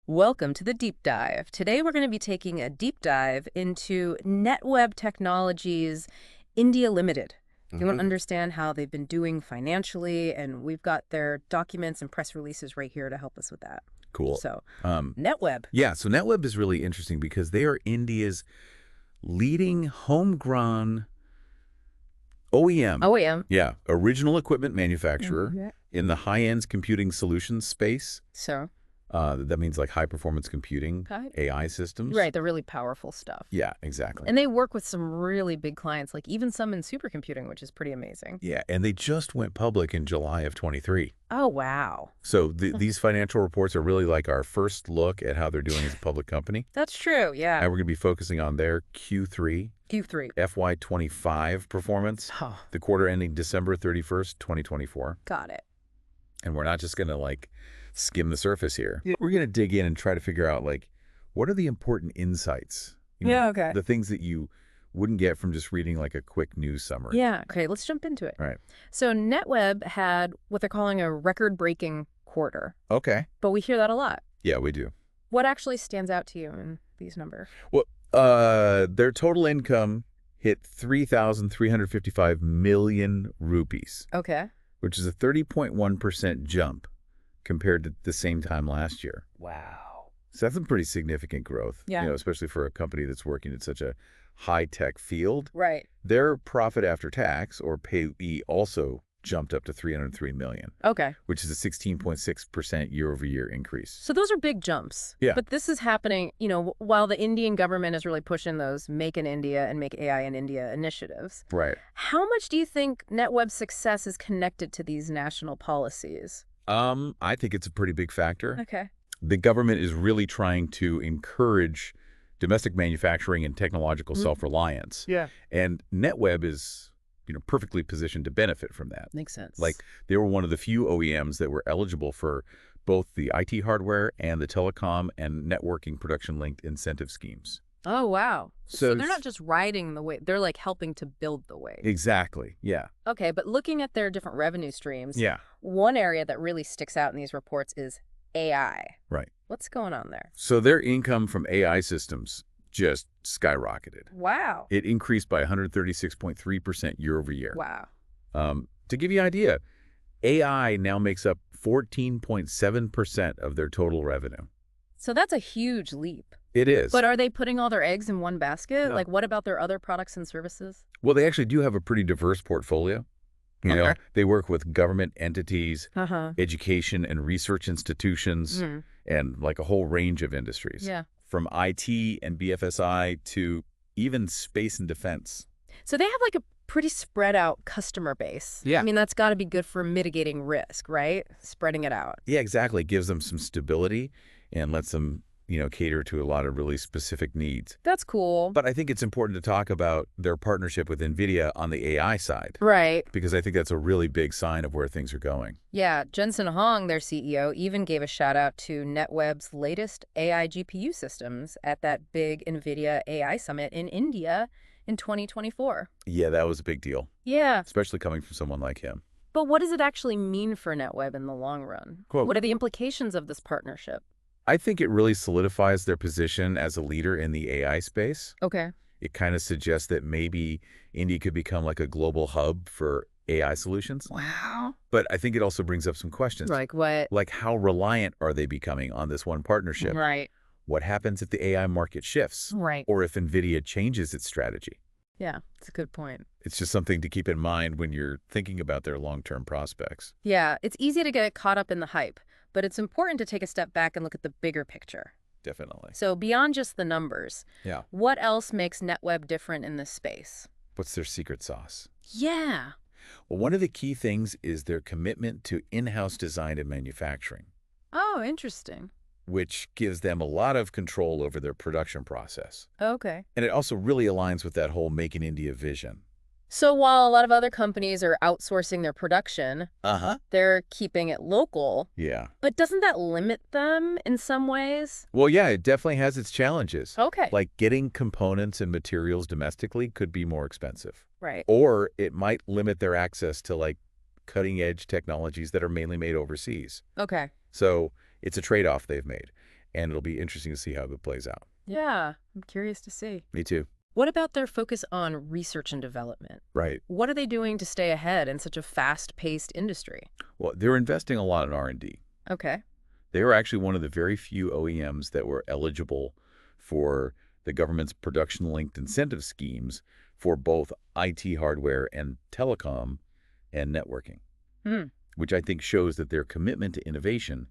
Welcome to the deep dive. Today we're going to be taking a deep dive into Netweb Technologies India Limited. If you want to understand how they've been doing financially, and we've got their documents and press releases right here to help us with that. Cool. So, Um, Netweb. yeah, so Netweb is really interesting because they are India's leading homegrown OEM. OEM. Yeah, original equipment manufacturer Yeah. in the high-end computing solutions space. So, That means like high-performance computing, okay. AI systems. Right, the really powerful stuff. Yeah, exactly. And they work with some really big clients, like even some in supercomputing, which is pretty amazing. Yeah, and they just went public in July of 23. Oh, wow. So these financial reports are really like our first look at how they're doing as a public company. That's true, yeah. And we're going to be focusing on their Q3 Q3. FY25 performance, Oh, the quarter ending December 31st, 2024. got it. And we're not just going to like skim the surface here. Yeah. We're going to dig in and try to figure out like what are the important insights? Okay. The things that you wouldn't get from just reading like a quick news summary. Yeah, okay, let's jump into it. All right. So Netweb had what they're calling a record-breaking quarter, Okay. but we hear that a lot. Yeah, we do. What actually stands out to you in these numbers? Well, their total income hit 3,355 million rupees, Okay. which is a 30.1% jump compared to the same time last year. Wow. So that's some pretty significant growth, Yeah. Especially for a company that's working in such a high-tech field. Right. Their profit after tax, or PAE, also jumped up to 303 million, Okay. which is a 16.6% year-over-year increase. So those are big jumps. Yeah. But this is happening, while the Indian government is really pushing those Make in India and Make AI in India initiatives. Right. How much do you think Netweb's success is connected to these national policies? I think it's a pretty big factor. Okay. The government is really trying to encourage domestic manufacturing and technological self-reliance. Yeah. And Netweb is, perfectly positioned to benefit from that. Makes sense. Like, they were one of the few OEMs that were eligible for both the IT hardware and the telecom and networking production-linked incentive schemes. Oh, wow. So So they're not just riding the wave, they're like helping to build the wave. Exactly, yeah. Okay, but looking at their different revenue streams, Yeah, one area that really sticks out in these reports is AI. right. What's going on there? So their income from AI systems just skyrocketed. Wow. It increased by 136.3% year over year. Wow. To give you an idea, AI now makes up 14.7% of their total revenue. So that's a huge leap. It is. But are they putting all their eggs in one basket? No. Like, what about their other products and services? Well, they actually do have a pretty diverse portfolio. Okay. They work with government entities, Uh-huh. education and research institutions, and like a whole range of industries. Yeah. From IT and BFSI to even space and defense. So they have like a pretty spread out customer base. Yeah. I mean, that's got to be good for mitigating risk, right? Spreading it out. Yeah, exactly. It gives them some stability and lets them, cater to a lot of really specific needs. That's cool. But I think it's important to talk about their partnership with NVIDIA on the AI side, Right. because I think that's a really big sign of where things are going. Yeah, Jensen Huang, their CEO, even gave a shout out to Netweb's latest AI GPU systems at that big NVIDIA AI summit in India in 2024. Yeah, that was a big deal, Yeah, especially coming from someone like him. but what does it actually mean for Netweb in the long run? Quote, What are the implications of this partnership? I think it really solidifies their position as a leader in the AI space. Okay. It kind of suggests that maybe India could become like a global hub for AI solutions. Wow. But I think it also brings up some questions. Like what? Like, how reliant are they becoming on this one partnership? Right. What happens if the AI market shifts? Right. Or if NVIDIA changes its strategy? Yeah, it's a good point. It's just something to keep in mind when you're thinking about their long-term prospects. Yeah, it's easy to get caught up in the hype, but it's important to take a step back and look at the bigger picture. Definitely. So beyond just the numbers, Yeah. what else makes Netweb different in this space? What's their secret sauce? Yeah. Well, one of the key things is their commitment to in-house design and manufacturing, Oh, interesting. which gives them a lot of control over their production process. Okay. And it also really aligns with that whole Make in India vision. So while a lot of other companies are outsourcing their production, Uh-huh. they're keeping it local. Yeah. But doesn't that limit them in some ways? Well, yeah, it definitely has its challenges. Okay. Like getting components and materials domestically could be more expensive. Right. Or it might limit their access to like cutting-edge technologies that are mainly made overseas. Okay. So it's a trade-off they've made. and it'll be interesting to see how it plays out. Yeah, I'm curious to see. Me too. What about their focus on research and development? Right. What are they doing to stay ahead in such a fast-paced industry? Well, they're investing a lot in R&D. Okay. They were actually one of the very few OEMs that were eligible for the government's production-linked incentive schemes for both IT hardware and telecom and networking, Hmm. which I think shows that their commitment to innovation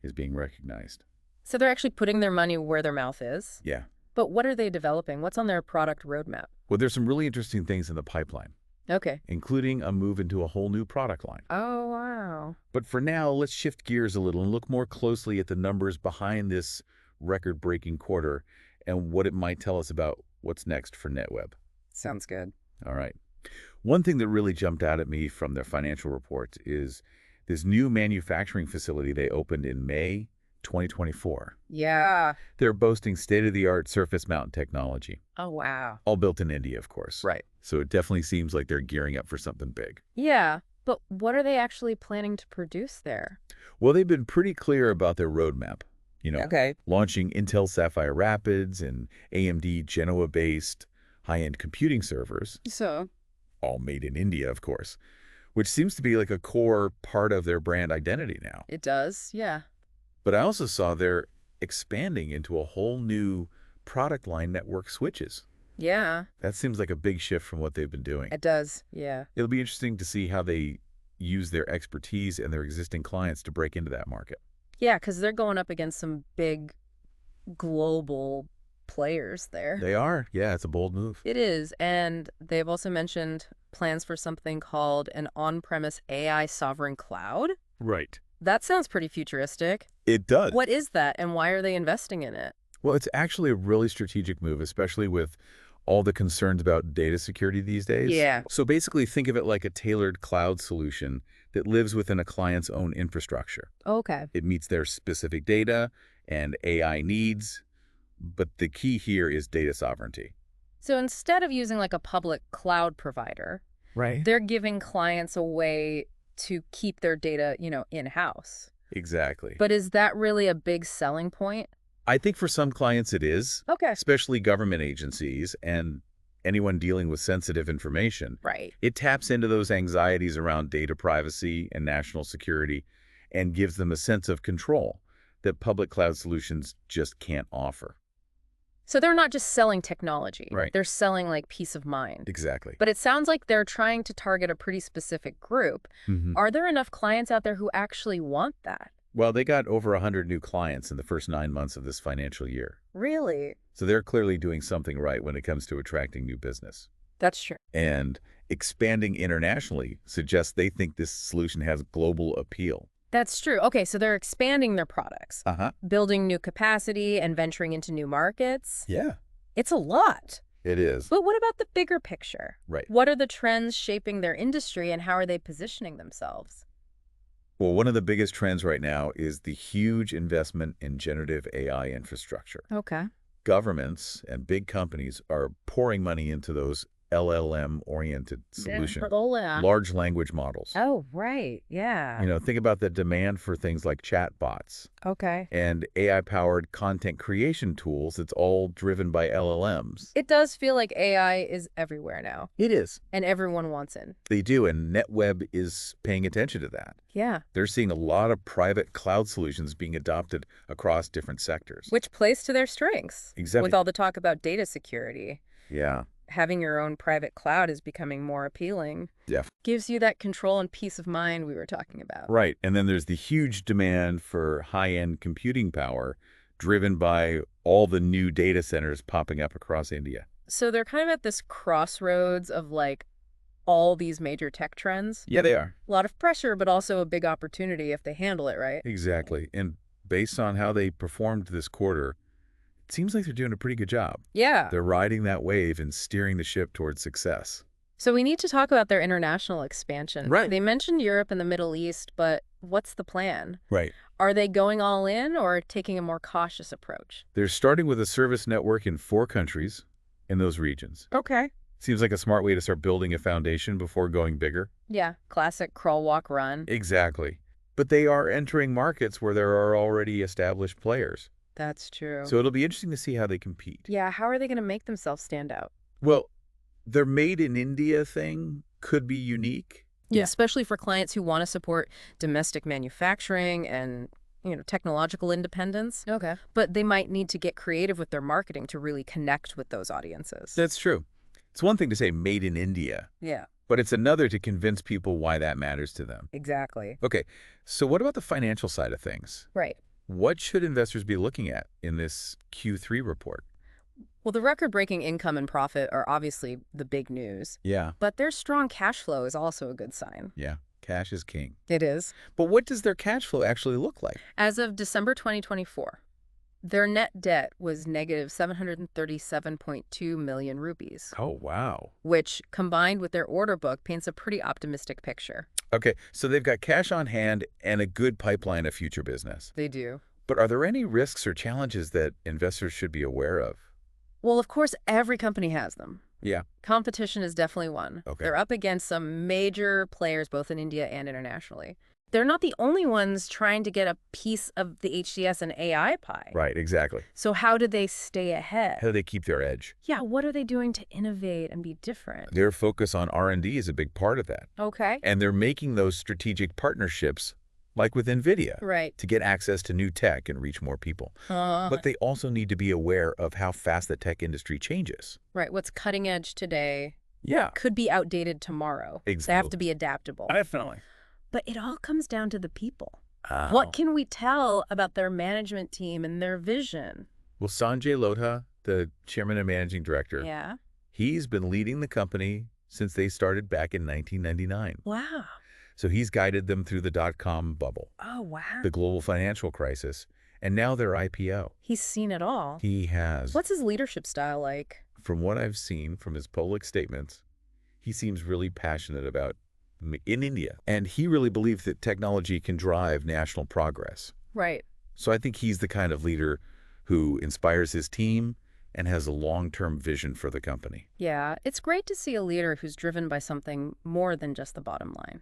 is being recognized. So they're actually putting their money where their mouth is. Yeah. But what are they developing? What's on their product roadmap? Well, there's some really interesting things in the pipeline, Okay. including a move into a whole new product line. Oh, wow. But for now, let's shift gears a little and look more closely at the numbers behind this record-breaking quarter and what it might tell us about what's next for Netweb. Sounds good. All right. One thing that really jumped out at me from their financial reports is this new manufacturing facility they opened in May 2024. Yeah. They're boasting state-of-the-art surface mount technology, Oh, wow. all built in India, of course. Right. So it definitely seems like they're gearing up for something big. Yeah. But what are they actually planning to produce there? Well, they've been pretty clear about their roadmap. Okay. Launching Intel Sapphire Rapids and AMD Genoa-based high-end computing servers, So? all made in India, of course, which seems to be like a core part of their brand identity now. It does, yeah. But I also saw they're expanding into a whole new product line, network switches. Yeah, That seems like a big shift from what they've been doing. it does, yeah. It'll be interesting to see how they use their expertise and their existing clients to break into that market. Yeah, because they're going up against some big global players there. They are. Yeah, it's a bold move. It is, and they've also mentioned plans for something called an on-premise AI sovereign cloud. Right. That sounds pretty futuristic. It does. What is that, and why are they investing in it? Well, it's actually a really strategic move, especially with all the concerns about data security these days. Yeah. So basically, think of it like a tailored cloud solution that lives within a client's own infrastructure. Okay. It meets their specific data and AI needs, but the key here is data sovereignty. So instead of using like a public cloud provider, Right. they're giving clients a way to keep their data, in-house. Exactly. But is that really a big selling point? I think for some clients it is, Okay. especially government agencies and anyone dealing with sensitive information. Right. It taps into those anxieties around data privacy and national security and gives them a sense of control that public cloud solutions just can't offer. So they're not just selling technology. Right. They're selling like peace of mind. Exactly. But it sounds like they're trying to target a pretty specific group. Mhm. Are there enough clients out there who actually want that? Well, they got over 100 new clients in the first 9 months of this financial year. Really? So they're clearly doing something right when it comes to attracting new business. That's true. And expanding internationally suggests they think this solution has global appeal. That's true. Okay, so they're expanding their products, Uh-huh. building new capacity and venturing into new markets. Yeah. It's a lot. It is. But what about the bigger picture? Right. What are the trends shaping their industry and how are they positioning themselves? Well, one of the biggest trends right now is the huge investment in generative AI infrastructure. Okay. Governments and big companies are pouring money into those LLM-oriented solutions, large language models. Oh, right. Yeah. Think about the demand for things like chatbots Okay. and AI-powered content creation tools. It's all driven by LLMs. It does feel like AI is everywhere now, It is. and everyone wants it. They do, and Netweb is paying attention to that. Yeah. They're seeing a lot of private cloud solutions being adopted across different sectors. Which plays to their strengths. Exactly. With all the talk about data security, Yeah. having your own private cloud is becoming more appealing. Yeah. Gives you that control and peace of mind we were talking about. Right. And then there's the huge demand for high-end computing power driven by all the new data centers popping up across India. So they're kind of at this crossroads of like all these major tech trends. Yeah, they are. A lot of pressure, but also a big opportunity if they handle it right. Exactly. And based on how they performed this quarter, it seems like they're doing a pretty good job. Yeah. They're riding that wave and steering the ship towards success. So we need to talk about their international expansion. Right. They mentioned Europe and the Middle East, but what's the plan? Right. Are they going all in or taking a more cautious approach? They're starting with a service network in 4 countries in those regions. Okay. Seems like a smart way to start building a foundation before going bigger. Yeah, classic crawl, walk, run. Exactly. But they are entering markets where there are already established players. That's true. So it'll be interesting to see how they compete. Yeah, how are they going to make themselves stand out? Well, their made in India thing could be unique. Yeah, especially for clients who want to support domestic manufacturing and, technological independence. Okay. But they might need to get creative with their marketing to really connect with those audiences. That's true. It's one thing to say made in India, Yeah, but it's another to convince people why that matters to them. exactly. Okay, so what about the financial side of things? Right. What should investors be looking at in this Q3 report? Well, the record-breaking income and profit are obviously the big news, Yeah, but their strong cash flow is also a good sign. yeah, cash is king. It is. But what does their cash flow actually look like? As of December 2024, their net debt was negative 737.2 million rupees, Oh, wow. which, combined with their order book, paints a pretty optimistic picture. Okay, so they've got cash on hand and a good pipeline of future business. They do. But are there any risks or challenges that investors should be aware of? Well, of course, every company has them. Yeah, Competition is definitely one. Okay. They're up against some major players both in India and internationally. They're not the only ones trying to get a piece of the HCS and AI pie. right, exactly. So how do they stay ahead? How do they keep their edge? Yeah, what are they doing to innovate and be different? Their focus on R&D is a big part of that. Okay. And they're making those strategic partnerships, like with NVIDIA, Right. to get access to new tech and reach more people. But they also need to be aware of how fast the tech industry changes. Right. What's cutting edge today Yeah, could be outdated tomorrow. They have Exactly. to be adaptable. definitely. But it all comes down to the people. Oh. What can we tell about their management team and their vision? Well, Sanjay Lodha, the chairman and managing director, Yeah. he's been leading the company since they started back in 1999. Wow. So he's guided them through the dot-com bubble, Oh, wow. the global financial crisis, and now their IPO. He's seen it all. He has. What's his leadership style like? From what I've seen from his public statements, he seems really passionate about in India. And he really believes that technology can drive national progress. Right. So I think he's the kind of leader who inspires his team and has a long-term vision for the company. Yeah. It's great to see a leader who's driven by something more than just the bottom line.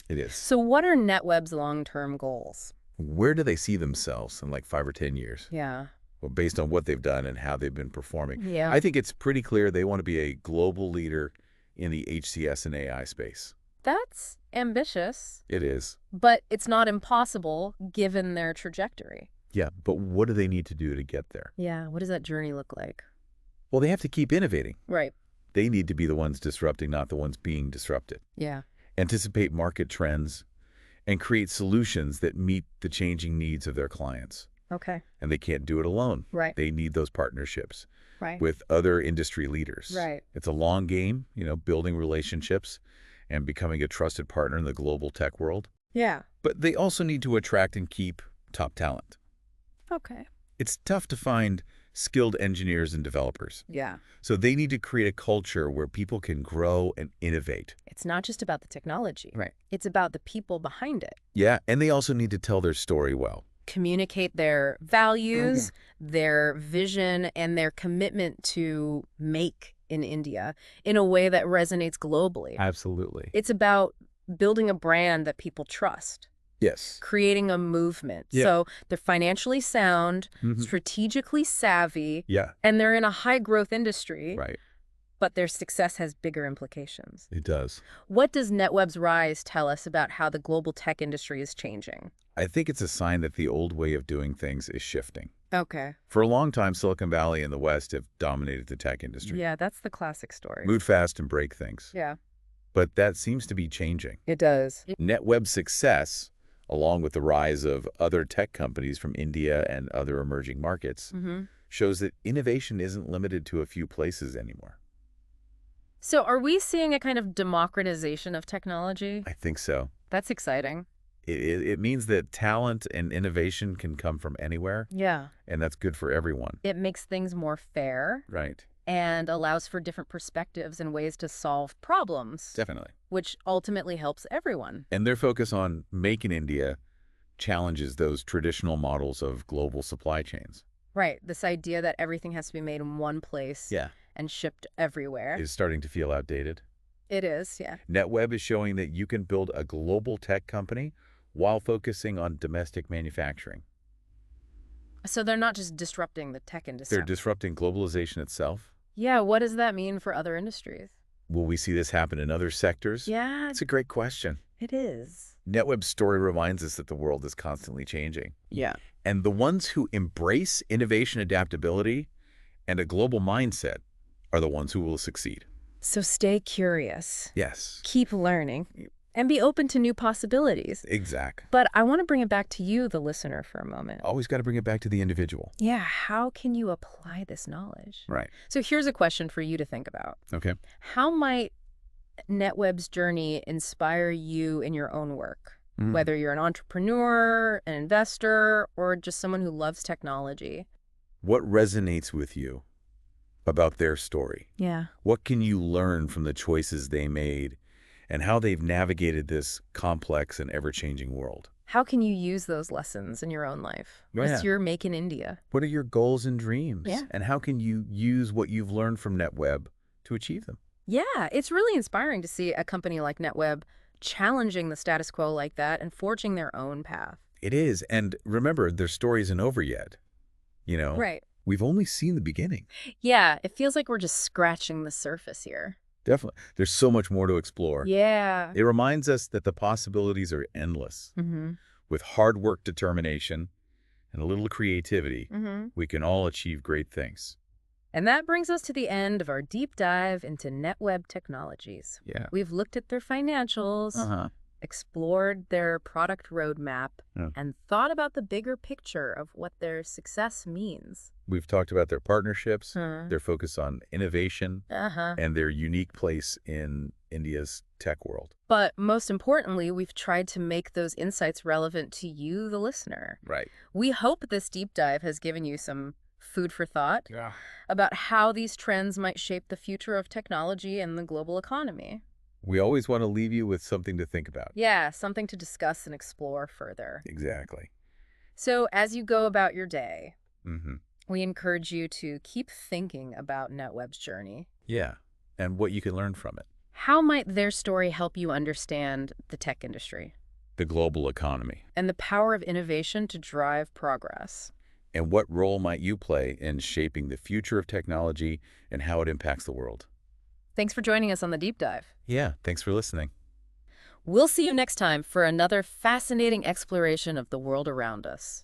It is. So what are Netweb's long-term goals? Where do they see themselves in like 5 or 10 years? Yeah. Well, based on what they've done and how they've been performing. Yeah. I think it's pretty clear they want to be a global leader in the HCS and AI space. That's ambitious, It is. but it's not impossible given their trajectory. Yeah, but what do they need to do to get there? Yeah. What does that journey look like? Well, they have to keep innovating. Right. They need to be the ones disrupting, not the ones being disrupted. Yeah. Anticipate market trends and create solutions that meet the changing needs of their clients. Okay. And they can't do it alone. Right. They need those partnerships Right. with other industry leaders. Right. It's a long game, building relationships and becoming a trusted partner in the global tech world. Yeah. But they also need to attract and keep top talent. Okay. It's tough to find skilled engineers and developers. Yeah. So they need to create a culture where people can grow and innovate. It's not just about the technology. Right. It's about the people behind it. Yeah, and they also need to tell their story well. Communicate their values, their vision, and their commitment to make in India in a way that resonates globally. Absolutely. It's about building a brand that people trust, Yes. creating a movement. Yeah. So they're financially sound, Mhm. strategically savvy, Yeah, and they're in a high-growth industry, right. but their success has bigger implications. It does. What does Netweb's rise tell us about how the global tech industry is changing? I think it's a sign that the old way of doing things is shifting. Okay. For a long time, Silicon Valley and the West have dominated the tech industry. Yeah, that's the classic story. Move fast and break things. Yeah, But that seems to be changing. it does. Netweb's success, along with the rise of other tech companies from India and other emerging markets, shows that innovation isn't limited to a few places anymore. So are we seeing a kind of democratization of technology? I think so. That's exciting. It means that talent and innovation can come from anywhere, Yeah. and that's good for everyone. It makes things more fair Right. and allows for different perspectives and ways to solve problems, Definitely. which ultimately helps everyone. And their focus on Make in India challenges those traditional models of global supply chains. Right. This idea that everything has to be made in one place and shipped everywhere. Is starting to feel outdated. It is, yeah. Netweb is showing that you can build a global tech company while focusing on domestic manufacturing. So they're not just disrupting the tech They're industry. disrupting globalization itself. Yeah, what does that mean for other industries? Will we see this happen in other sectors? Yeah, It's a great question. it is. Netweb's story reminds us that the world is constantly changing. Yeah. And the ones who embrace innovation, adaptability, and a global mindset are the ones who will succeed. So stay curious, Yes, keep learning, and be open to new possibilities. exactly. But I want to bring it back to you, the listener, for a moment. Always got to bring it back to the individual. Yeah, how can you apply this knowledge? Right. So here's a question for you to think about. Okay. How might Netweb's journey inspire you in your own work? Mm. Whether you're an entrepreneur, an investor, or just someone who loves technology. What resonates with you about their story? Yeah. What can you learn from the choices they made and how they've navigated this complex and ever-changing world? How can you use those lessons in your own life? Yeah. What's your make in India? What are your goals and dreams? Yeah. And how can you use what you've learned from Netweb to achieve them? Yeah, it's really inspiring to see a company like Netweb challenging the status quo like that and forging their own path. It is. And remember, their story isn't over yet. You know, Right. we've only seen the beginning. Yeah, it feels like we're just scratching the surface here. Definitely. There's so much more to explore. Yeah. It reminds us that the possibilities are endless. Mm-hmm. With hard work, determination, and a little creativity, Mm-hmm. we can all achieve great things. And that brings us to the end of our deep dive into Netweb technologies. Yeah. We've looked at their financials, Uh-huh. explored their product roadmap, Yeah. and thought about the bigger picture of what their success means. We've talked about their partnerships, Huh. their focus on innovation, Uh-huh. and their unique place in India's tech world. But most importantly, we've tried to make those insights relevant to you, the listener. Right. We hope this deep dive has given you some food for thought Yeah. about how these trends might shape the future of technology and the global economy. We always want to leave you with something to think about. Yeah, something to discuss and explore further. Exactly. So as you go about your day, Mm-hmm. we encourage you to keep thinking about Netweb's journey. Yeah. And what you can learn from it. How might their story help you understand the tech industry The global economy. and the power of innovation to drive progress? And what role might you play in shaping the future of technology and how it impacts the world? Thanks for joining us on the deep dive. Yeah. Thanks for listening. We'll see you next time for another fascinating exploration of the world around us.